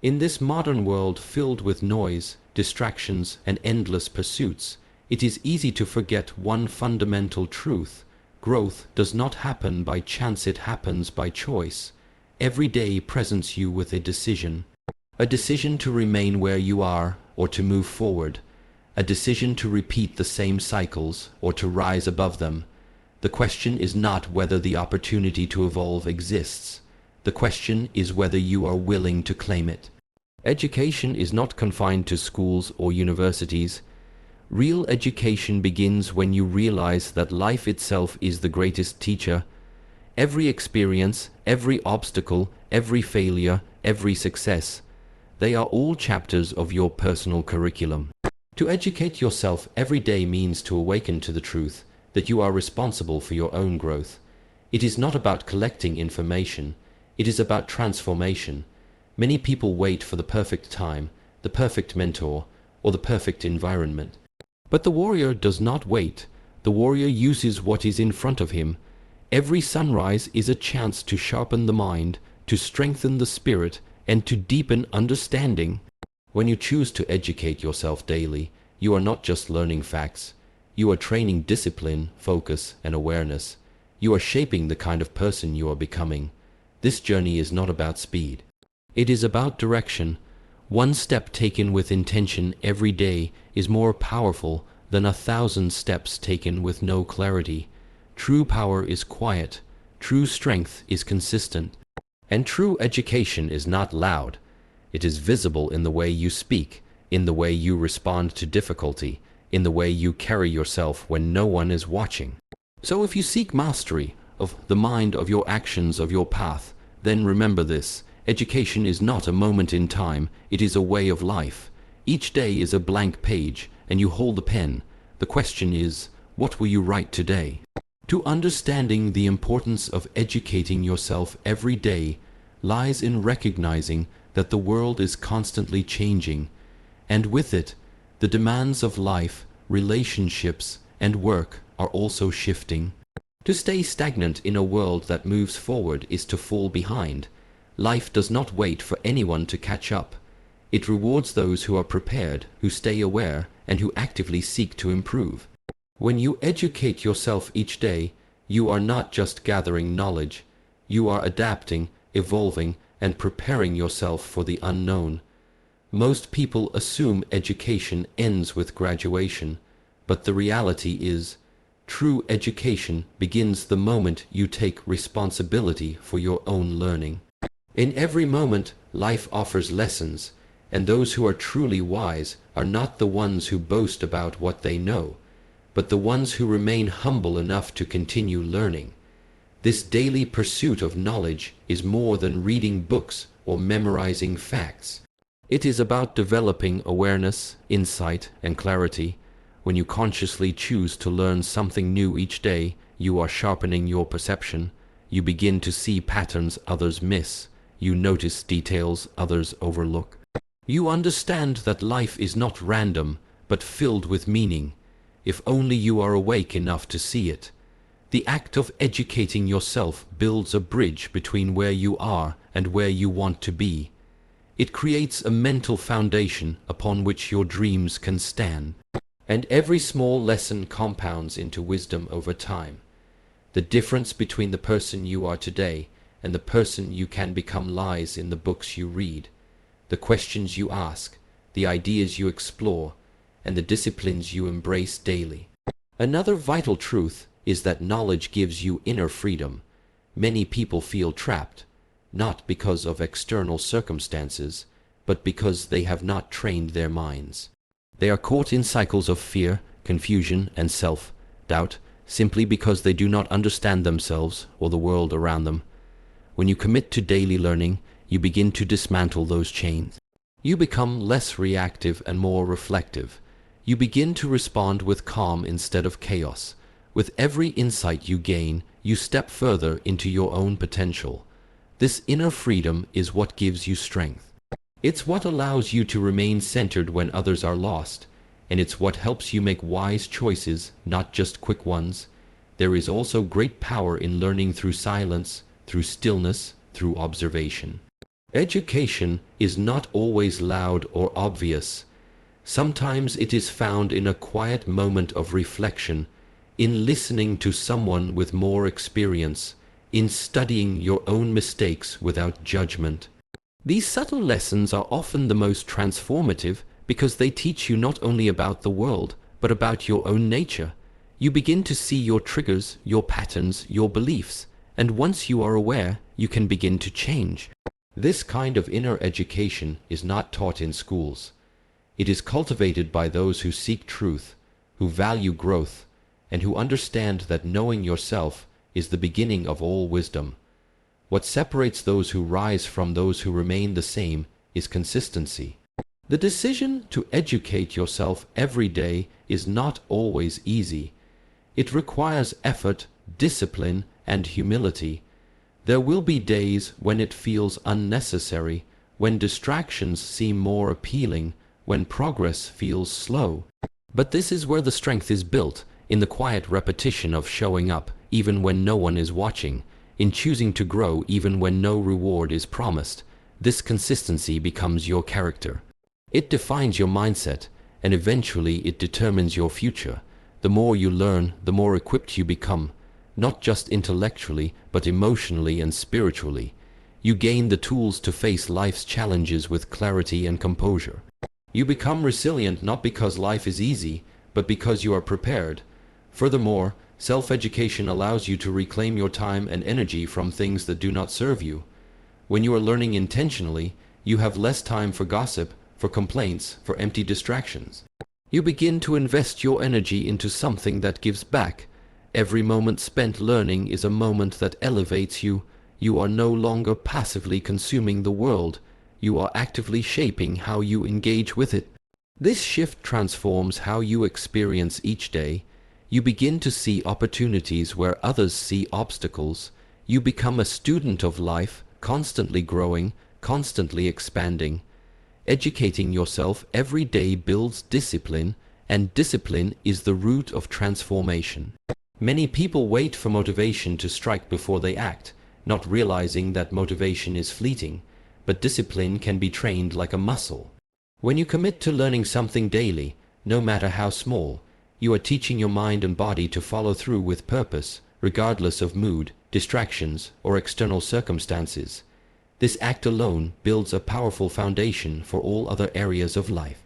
In this modern world filled with noise, distractions, and endless pursuits, it is easy to forget one fundamental truth. Growth does not happen by chance, it happens by choice. Every day presents you with a decision to remain where you are or to move forward, a decision to repeat the same cycles or to rise above them. The question is not whether the opportunity to evolve exists. The question is whether you are willing to claim it. Education is not confined to schools or universities. Real education begins when you realize that life itself is the greatest teacher. Every experience, every obstacle, every failure, every success, they are all chapters of your personal curriculum. To educate yourself every day means to awaken to the truth that you are responsible for your own growth. It is not about collecting information, it is about transformation. Many people wait for the perfect time, the perfect mentor, or the perfect environment. But the warrior does not wait. The warrior uses what is in front of him. Every sunrise is a chance to sharpen the mind, to strengthen the spirit, and to deepen understanding. When you choose to educate yourself daily, you are not just learning facts. You are training discipline, focus, and awareness. You are shaping the kind of person you are becoming. This journey is not about speed. It is about direction. One step taken with intention every day is more powerful than 1,000 steps taken with no clarity. True power is quiet. True strength is consistent. And true education is not loud. It is visible in the way you speak, in the way you respond to difficulty, in the way you carry yourself when no one is watching. So if you seek mastery of the mind, of your actions, of your path, then remember this: education is not a moment in time, it is a way of life. Each day is a blank page, and you hold the pen. The question is, what will you write today? To understanding the importance of educating yourself every day lies in recognizing that the world is constantly changing, and with it, the demands of life, relationships, and work are also shifting. To stay stagnant in a world that moves forward is to fall behind. Life does not wait for anyone to catch up. It rewards those who are prepared, who stay aware, and who actively seek to improve. When you educate yourself each day, you are not just gathering knowledge. You are adapting, evolving, and preparing yourself for the unknown. Most people assume education ends with graduation, but the reality is, true education begins the moment you take responsibility for your own learning. In every moment, life offers lessons, and those who are truly wise are not the ones who boast about what they know, but the ones who remain humble enough to continue learning. This daily pursuit of knowledge is more than reading books or memorizing facts. It is about developing awareness, insight, and clarity. When you consciously choose to learn something new each day, you are sharpening your perception. You begin to see patterns others miss. You notice details others overlook. You understand that life is not random, but filled with meaning, if only you are awake enough to see it. The act of educating yourself builds a bridge between where you are and where you want to be. It creates a mental foundation upon which your dreams can stand. And every small lesson compounds into wisdom over time. The difference between the person you are today and the person you can become lies in the books you read, the questions you ask, the ideas you explore, and the disciplines you embrace daily. Another vital truth is that knowledge gives you inner freedom. Many people feel trapped, not because of external circumstances, but because they have not trained their minds. They are caught in cycles of fear, confusion, and self-doubt, simply because they do not understand themselves or the world around them. When you commit to daily learning, you begin to dismantle those chains. You become less reactive and more reflective. You begin to respond with calm instead of chaos. With every insight you gain, you step further into your own potential. This inner freedom is what gives you strength. It's what allows you to remain centered when others are lost, and it's what helps you make wise choices, not just quick ones. There is also great power in learning through silence, through stillness, through observation. Education is not always loud or obvious. Sometimes it is found in a quiet moment of reflection, in listening to someone with more experience, in studying your own mistakes without judgment. These subtle lessons are often the most transformative because they teach you not only about the world, but about your own nature. You begin to see your triggers, your patterns, your beliefs, and once you are aware, you can begin to change. This kind of inner education is not taught in schools. It is cultivated by those who seek truth, who value growth, and who understand that knowing yourself is the beginning of all wisdom. What separates those who rise from those who remain the same is consistency. The decision to educate yourself every day is not always easy. It requires effort, discipline, and humility. There will be days when it feels unnecessary, when distractions seem more appealing, when progress feels slow. But this is where the strength is built, in the quiet repetition of showing up, even when no one is watching, in choosing to grow even when no reward is promised. This consistency becomes your character. It defines your mindset, and eventually it determines your future. The more you learn, the more equipped you become, not just intellectually, but emotionally and spiritually. You gain the tools to face life's challenges with clarity and composure. You become resilient not because life is easy, but because you are prepared. Furthermore, self-education allows you to reclaim your time and energy from things that do not serve you. When you are learning intentionally, you have less time for gossip, for complaints, for empty distractions. You begin to invest your energy into something that gives back. Every moment spent learning is a moment that elevates you. You are no longer passively consuming the world. You are actively shaping how you engage with it. This shift transforms how you experience each day. You begin to see opportunities where others see obstacles. You become a student of life, constantly growing, constantly expanding. Educating yourself every day builds discipline, and discipline is the root of transformation. Many people wait for motivation to strike before they act, not realizing that motivation is fleeting, but discipline can be trained like a muscle. When you commit to learning something daily, no matter how small, you are teaching your mind and body to follow through with purpose, regardless of mood, distractions, or external circumstances. This act alone builds a powerful foundation for all other areas of life.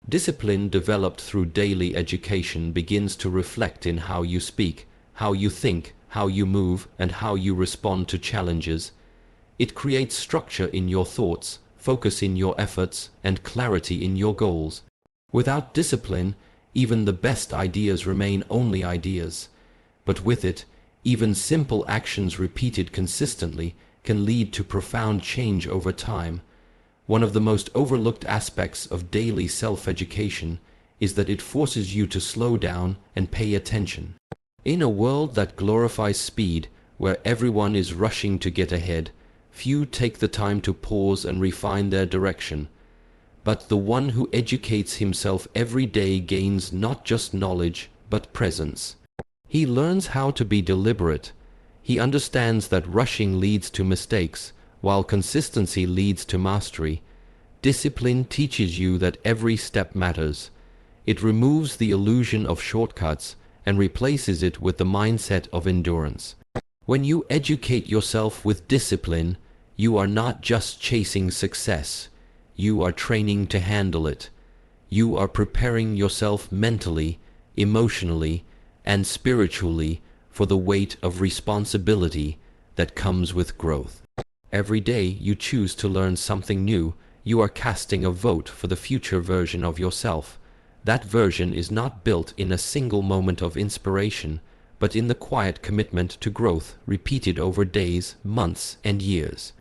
Discipline developed through daily education begins to reflect in how you speak, how you think, how you move, and how you respond to challenges. It creates structure in your thoughts, focus in your efforts, and clarity in your goals. Without discipline, even the best ideas remain only ideas. But with it, even simple actions repeated consistently can lead to profound change over time. One of the most overlooked aspects of daily self-education is that it forces you to slow down and pay attention. In a world that glorifies speed, where everyone is rushing to get ahead, few take the time to pause and refine their direction. But the one who educates himself every day gains not just knowledge, but presence. He learns how to be deliberate. He understands that rushing leads to mistakes, while consistency leads to mastery. Discipline teaches you that every step matters. It removes the illusion of shortcuts and replaces it with the mindset of endurance. When you educate yourself with discipline, you are not just chasing success. You are training to handle it. You are preparing yourself mentally, emotionally, and spiritually for the weight of responsibility that comes with growth. Every day you choose to learn something new, you are casting a vote for the future version of yourself. That version is not built in a single moment of inspiration, but in the quiet commitment to growth repeated over days, months, and years.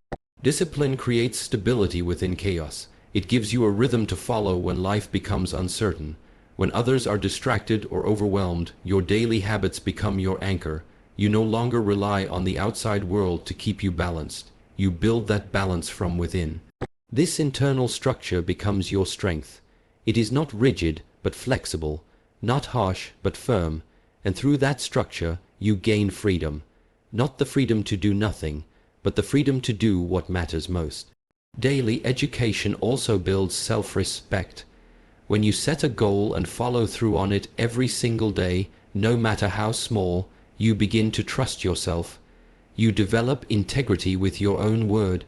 Discipline creates stability within chaos. It gives you a rhythm to follow when life becomes uncertain. When others are distracted or overwhelmed, your daily habits become your anchor. You no longer rely on the outside world to keep you balanced. You build that balance from within. This internal structure becomes your strength. It is not rigid, but flexible, not harsh, but firm, and through that structure you gain freedom. Not the freedom to do nothing, but the freedom to do what matters most. Daily education also builds self-respect. When you set a goal and follow through on it every single day, no matter how small, you begin to trust yourself. You develop integrity with your own word.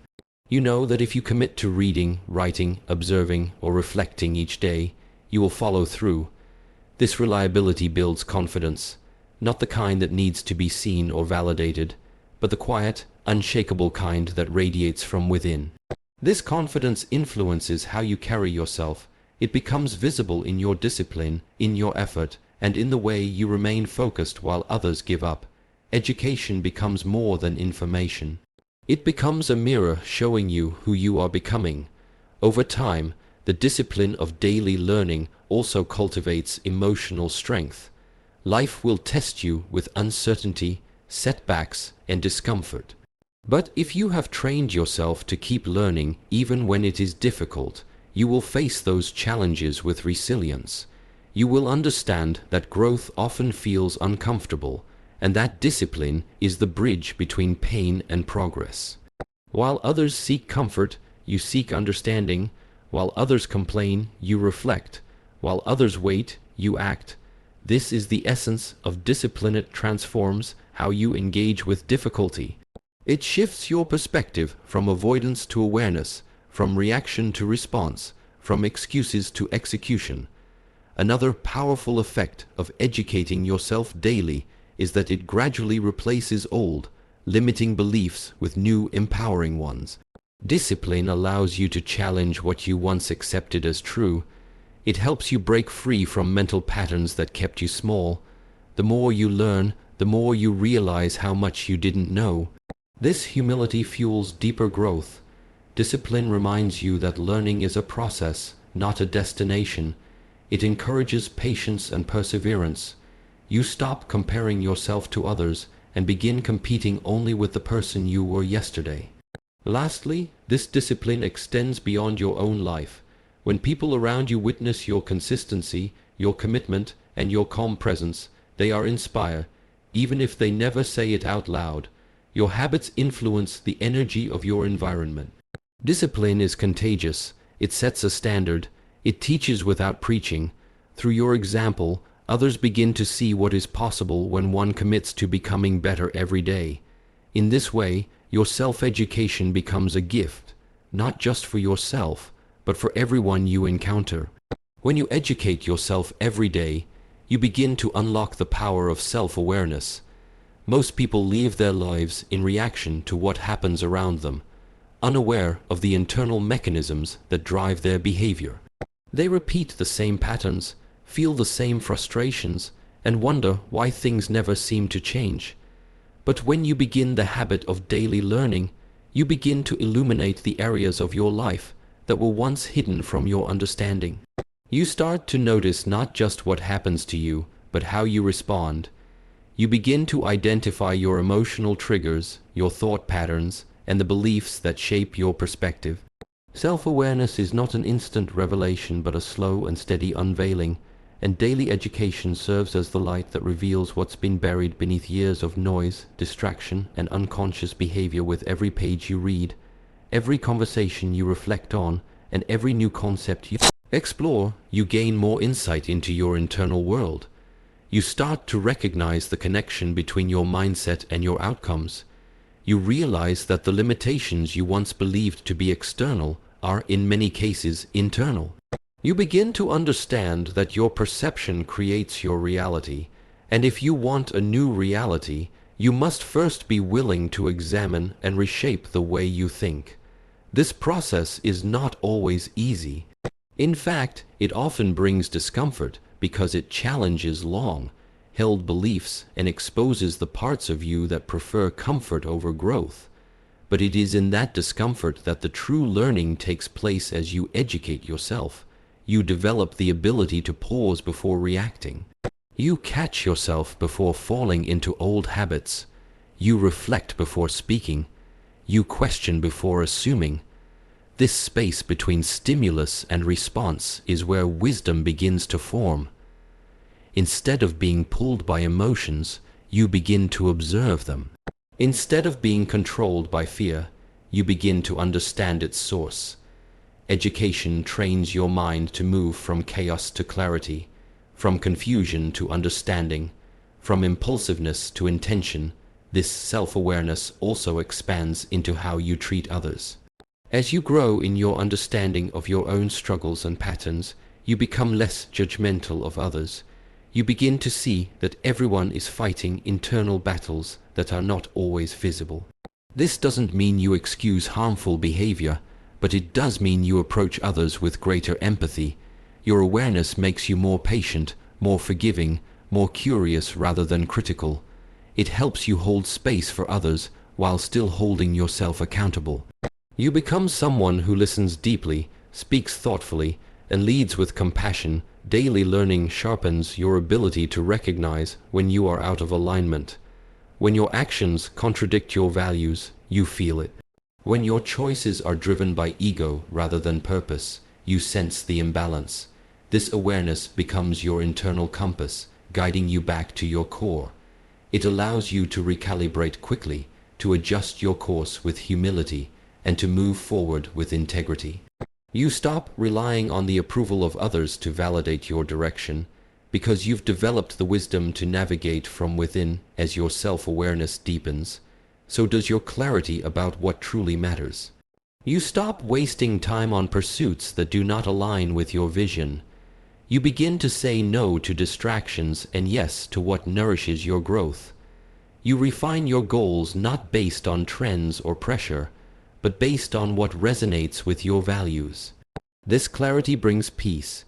You know that if you commit to reading, writing, observing, or reflecting each day, you will follow through. This reliability builds confidence, not the kind that needs to be seen or validated, but the quiet, unshakable kind that radiates from within. This confidence influences how you carry yourself. It becomes visible in your discipline, in your effort, and in the way you remain focused while others give up. Education becomes more than information. It becomes a mirror showing you who you are becoming. Over time, the discipline of daily learning also cultivates emotional strength. Life will test you with uncertainty, setbacks, and discomfort. But if you have trained yourself to keep learning even when it is difficult, you will face those challenges with resilience. You will understand that growth often feels uncomfortable, and that discipline is the bridge between pain and progress. While others seek comfort, you seek understanding. While others complain, you reflect. While others wait, you act. This is the essence of discipline. It transforms how you engage with difficulty. It shifts your perspective from avoidance to awareness, from reaction to response, from excuses to execution. Another powerful effect of educating yourself daily is that it gradually replaces old, limiting beliefs with new, empowering ones. Discipline allows you to challenge what you once accepted as true. It helps you break free from mental patterns that kept you small. The more you learn, the more you realize how much you didn't know. This humility fuels deeper growth. Discipline reminds you that learning is a process, not a destination. It encourages patience and perseverance. You stop comparing yourself to others and begin competing only with the person you were yesterday. Lastly, this discipline extends beyond your own life. When people around you witness your consistency, your commitment, and your calm presence, they are inspired, even if they never say it out loud. Your habits influence the energy of your environment. Discipline is contagious. It sets a standard. It teaches without preaching. Through your example, others begin to see what is possible when one commits to becoming better every day. In this way, your self-education becomes a gift, not just for yourself, but for everyone you encounter. When you educate yourself every day, you begin to unlock the power of self-awareness. Most people live their lives in reaction to what happens around them, unaware of the internal mechanisms that drive their behavior. They repeat the same patterns, feel the same frustrations, and wonder why things never seem to change. But when you begin the habit of daily learning, you begin to illuminate the areas of your life that were once hidden from your understanding. You start to notice not just what happens to you, but how you respond. You begin to identify your emotional triggers, your thought patterns, and the beliefs that shape your perspective. Self-awareness is not an instant revelation, but a slow and steady unveiling, and daily education serves as the light that reveals what's been buried beneath years of noise, distraction, and unconscious behavior. With every page you read, every conversation you reflect on, and every new concept you explore, you gain more insight into your internal world. You start to recognize the connection between your mindset and your outcomes. You realize that the limitations you once believed to be external are in many cases internal. You begin to understand that your perception creates your reality, and if you want a new reality, you must first be willing to examine and reshape the way you think. This process is not always easy. In fact, it often brings discomfort because it challenges long-held beliefs and exposes the parts of you that prefer comfort over growth. But it is in that discomfort that the true learning takes place. As you educate yourself, you develop the ability to pause before reacting. You catch yourself before falling into old habits. You reflect before speaking. You question before assuming. This space between stimulus and response is where wisdom begins to form. Instead of being pulled by emotions, you begin to observe them. Instead of being controlled by fear, you begin to understand its source. Education trains your mind to move from chaos to clarity, from confusion to understanding, from impulsiveness to intention. This self-awareness also expands into how you treat others. As you grow in your understanding of your own struggles and patterns, you become less judgmental of others. You begin to see that everyone is fighting internal battles that are not always visible. This doesn't mean you excuse harmful behavior, but it does mean you approach others with greater empathy. Your awareness makes you more patient, more forgiving, more curious rather than critical. It helps you hold space for others while still holding yourself accountable. You become someone who listens deeply, speaks thoughtfully, and leads with compassion. Daily learning sharpens your ability to recognize when you are out of alignment. When your actions contradict your values, you feel it. When your choices are driven by ego rather than purpose, you sense the imbalance. This awareness becomes your internal compass, guiding you back to your core. It allows you to recalibrate quickly, to adjust your course with humility, and to move forward with integrity. You stop relying on the approval of others to validate your direction, because you've developed the wisdom to navigate from within. As your self-awareness deepens, so does your clarity about what truly matters. You stop wasting time on pursuits that do not align with your vision. You begin to say no to distractions and yes to what nourishes your growth. You refine your goals not based on trends or pressure, but based on what resonates with your values. This clarity brings peace.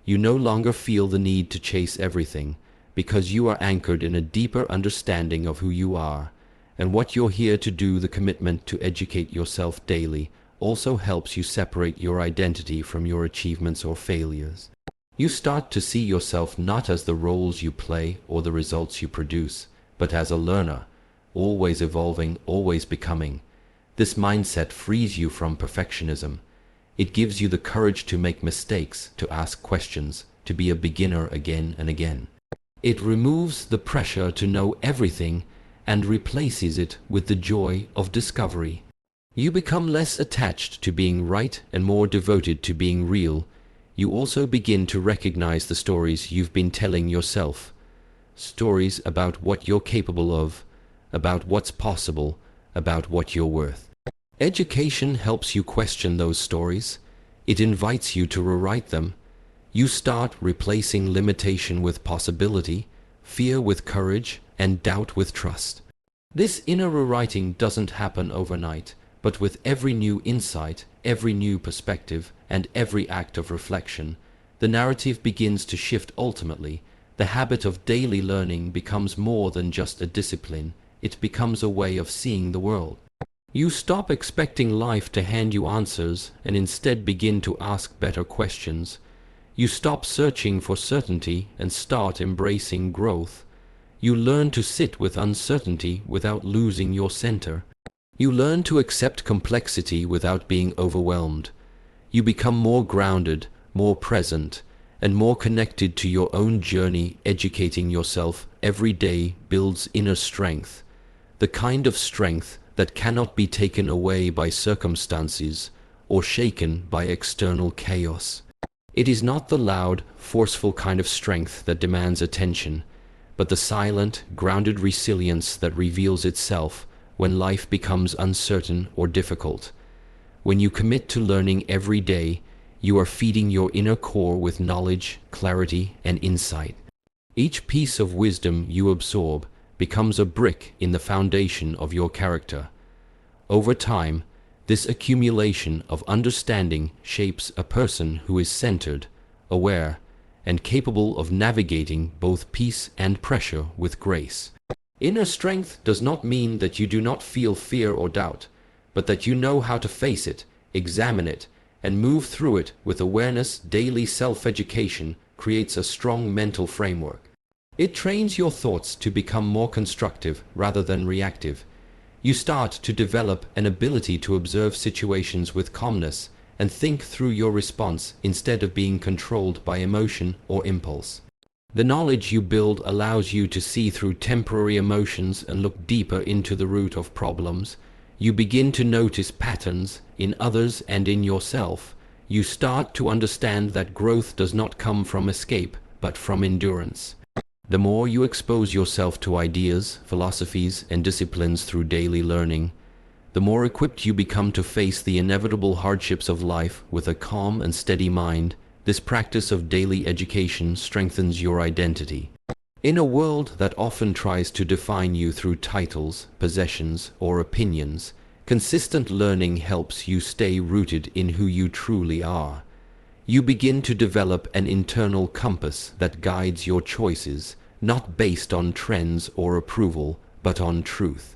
You no longer feel the need to chase everything, because you are anchored in a deeper understanding of who you are and what you're here to do. The commitment to educate yourself daily also helps you separate your identity from your achievements or failures. You start to see yourself not as the roles you play or the results you produce, but as a learner, always evolving, always becoming. This mindset frees you from perfectionism. It gives you the courage to make mistakes, to ask questions, to be a beginner again and again. It removes the pressure to know everything and replaces it with the joy of discovery. You become less attached to being right and more devoted to being real. You also begin to recognize the stories you've been telling yourself. Stories about what you're capable of, about what's possible, about what you're worth. Education helps you question those stories. It invites you to rewrite them. You start replacing limitation with possibility, fear with courage, and doubt with trust. This inner rewriting doesn't happen overnight, but with every new insight, every new perspective, and every act of reflection, the narrative begins to shift. Ultimately, the habit of daily learning becomes more than just a discipline. It becomes a way of seeing the world. You stop expecting life to hand you answers and instead begin to ask better questions. You stop searching for certainty and start embracing growth. You learn to sit with uncertainty without losing your center. You learn to accept complexity without being overwhelmed. You become more grounded, more present, and more connected to your own journey. Educating yourself every day builds inner strength, the kind of strength that cannot be taken away by circumstances or shaken by external chaos. It is not the loud, forceful kind of strength that demands attention, but the silent, grounded resilience that reveals itself when life becomes uncertain or difficult. When you commit to learning every day, you are feeding your inner core with knowledge, clarity, and insight. Each piece of wisdom you absorb becomes a brick in the foundation of your character. Over time, this accumulation of understanding shapes a person who is centered, aware, and capable of navigating both peace and pressure with grace. Inner strength does not mean that you do not feel fear or doubt, but that you know how to face it, examine it, and move through it with awareness. Daily self-education creates a strong mental framework. It trains your thoughts to become more constructive rather than reactive. You start to develop an ability to observe situations with calmness and think through your response instead of being controlled by emotion or impulse. The knowledge you build allows you to see through temporary emotions and look deeper into the root of problems. You begin to notice patterns in others and in yourself. You start to understand that growth does not come from escape, but from endurance. The more you expose yourself to ideas, philosophies, and disciplines through daily learning, the more equipped you become to face the inevitable hardships of life with a calm and steady mind. This practice of daily education strengthens your identity. In a world that often tries to define you through titles, possessions, or opinions, consistent learning helps you stay rooted in who you truly are. You begin to develop an internal compass that guides your choices, not based on trends or approval, but on truth.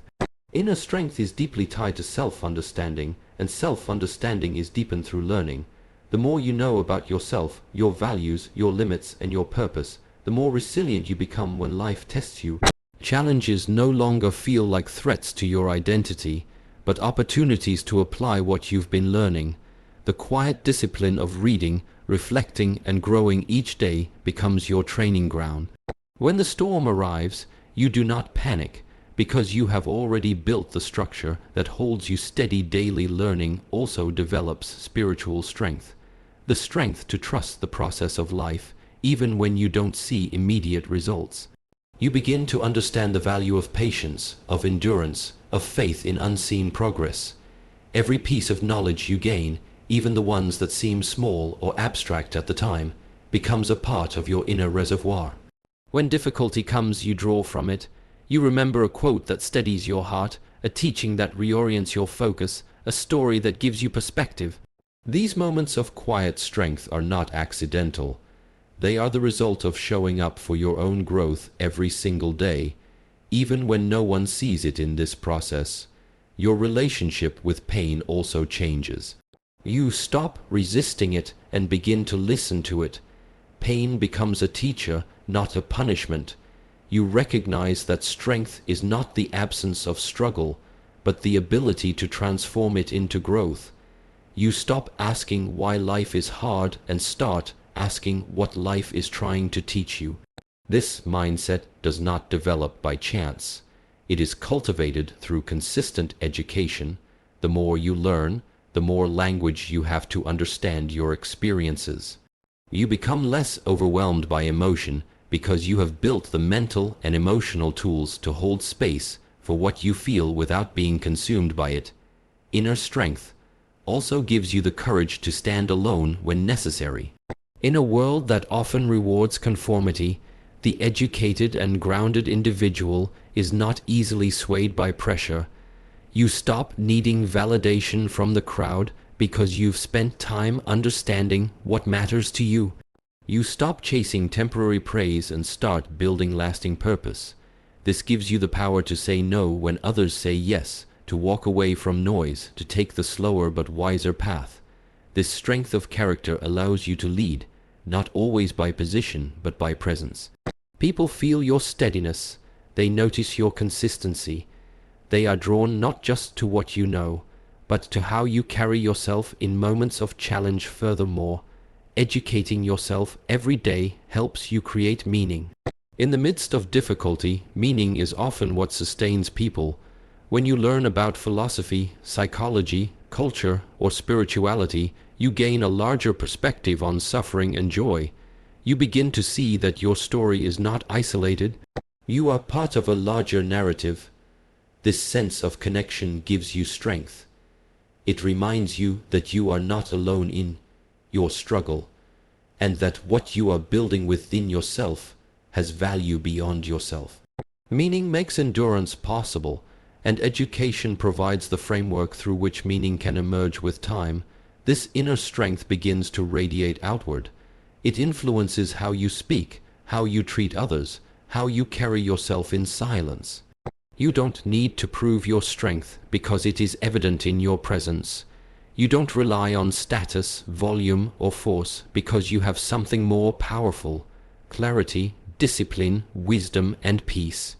Inner strength is deeply tied to self-understanding, and self-understanding is deepened through learning. The more you know about yourself, your values, your limits, and your purpose, the more resilient you become when life tests you. Challenges no longer feel like threats to your identity, but opportunities to apply what you've been learning. The quiet discipline of reading, reflecting, and growing each day becomes your training ground. When the storm arrives, you do not panic, because you have already built the structure that holds you steady. Daily learning also develops spiritual strength, the strength to trust the process of life, even when you don't see immediate results. You begin to understand the value of patience, of endurance, of faith in unseen progress. Every piece of knowledge you gain, even the ones that seem small or abstract at the time, becomes a part of your inner reservoir. When difficulty comes, you draw from it. You remember a quote that steadies your heart, a teaching that reorients your focus, a story that gives you perspective. These moments of quiet strength are not accidental. They are the result of showing up for your own growth every single day, even when no one sees it. In this process, your relationship with pain also changes. You stop resisting it and begin to listen to it. Pain becomes a teacher, not a punishment. You recognize that strength is not the absence of struggle, but the ability to transform it into growth. You stop asking why life is hard and start asking what life is trying to teach you. This mindset does not develop by chance. It is cultivated through consistent education. The more you learn, the more language you have to understand your experiences. You become less overwhelmed by emotion because you have built the mental and emotional tools to hold space for what you feel without being consumed by it. Inner strength also gives you the courage to stand alone when necessary. In a world that often rewards conformity, the educated and grounded individual is not easily swayed by pressure. You stop needing validation from the crowd because you've spent time understanding what matters to you. You stop chasing temporary praise and start building lasting purpose. This gives you the power to say no when others say yes, to walk away from noise, to take the slower but wiser path. This strength of character allows you to lead, not always by position, but by presence. People feel your steadiness. They notice your consistency. They are drawn not just to what you know, but to how you carry yourself in moments of challenge. Furthermore, educating yourself every day helps you create meaning. In the midst of difficulty, meaning is often what sustains people. When you learn about philosophy, psychology, culture, or spirituality, you gain a larger perspective on suffering and joy. You begin to see that your story is not isolated. You are part of a larger narrative. This sense of connection gives you strength. It reminds you that you are not alone in your struggle, and that what you are building within yourself has value beyond yourself. Meaning makes endurance possible, and education provides the framework through which meaning can emerge with time. This inner strength begins to radiate outward. It influences how you speak, how you treat others, how you carry yourself in silence. You don't need to prove your strength because it is evident in your presence. You don't rely on status, volume, or force because you have something more powerful: clarity, discipline, wisdom, and peace.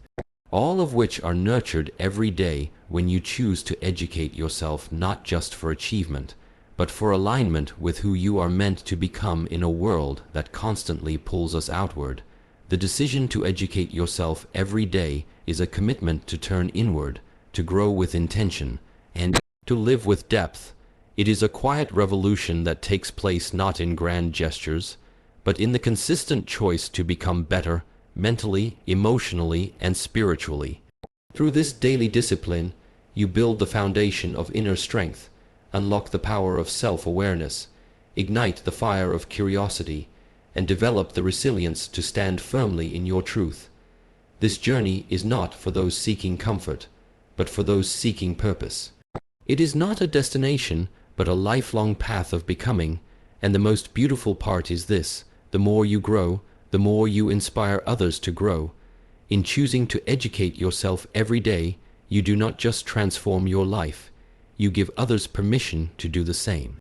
All of which are nurtured every day when you choose to educate yourself, not just for achievement, but for alignment with who you are meant to become in a world that constantly pulls us outward. The decision to educate yourself every day is a commitment to turn inward, to grow with intention, and to live with depth. It is a quiet revolution that takes place not in grand gestures, but in the consistent choice to become better, mentally, emotionally, and spiritually. Through this daily discipline, you build the foundation of inner strength, unlock the power of self-awareness, ignite the fire of curiosity, and develop the resilience to stand firmly in your truth. This journey is not for those seeking comfort, but for those seeking purpose. It is not a destination, but a lifelong path of becoming, and the most beautiful part is this: the more you grow, the more you inspire others to grow. In choosing to educate yourself every day, you do not just transform your life, you give others permission to do the same.